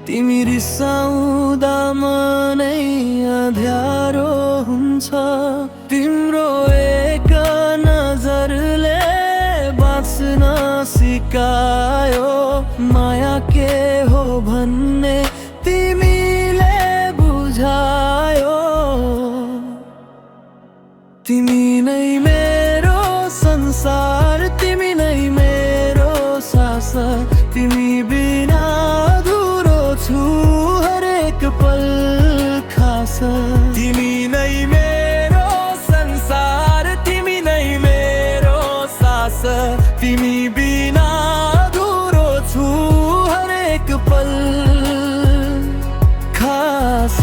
तिमी रिसाउँदा मनै अँध्यारो हुन्छ। तिम्रो एक नजरले बाँच्न सिकायो, माया के हो भन्ने तिमीले बुझायो। तिमी नै मेरो संसार, तिमी नै मेरो सास, तिमी बिना अधुरो छु हरेक पल खास। तिमी नै मेरो संसार, तिमी नै मेरो सास, तिमी बिना अधुरो छु हरेक पल खास।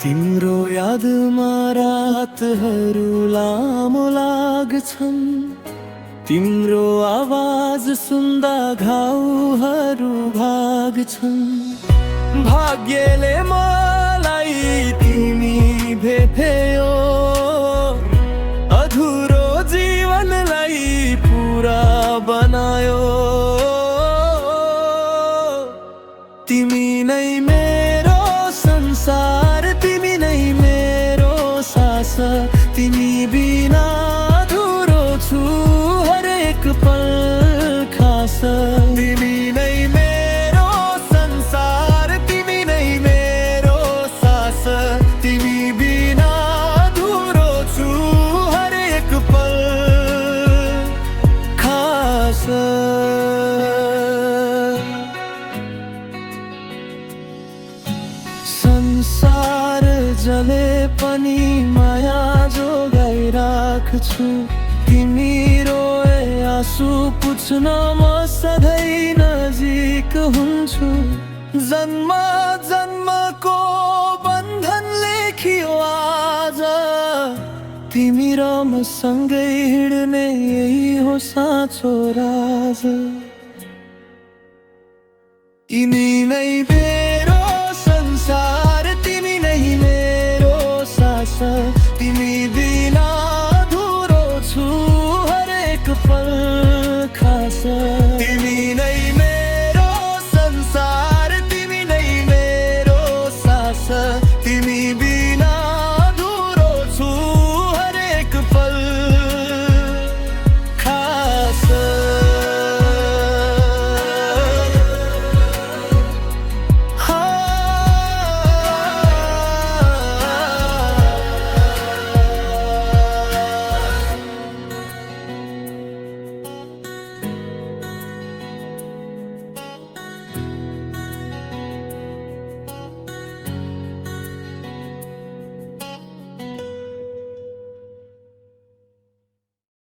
तिम्रो यादमा रातहरू लामो लाग्छन्, तिम्रो आवाज सुन्दा घाउहरू भाग्छन्। भाग्यले मलाई तिमी भेट्यो, अधुरो जीवनलाई पुरा बनायो। तिमी नै मेरो संसार, तिमी नै मेरो सास, तिमी बिना अधुरो छु हरेक पल खास। तिमी नै मेरो संसार, तिमी नै मेरो सास, तिमी बिना अधुरो छु हरेक पल खास। संसार जले पनि माया जोगाइराख्छु। तिमी रोए आँसु पुछ्न म सधैँ नजिक हुन्छु। जन्म जन्मको बन्धन लेखियो आज, तिमी र म सँगै हिँड्ने यही हो साँचो राज। यिनी नै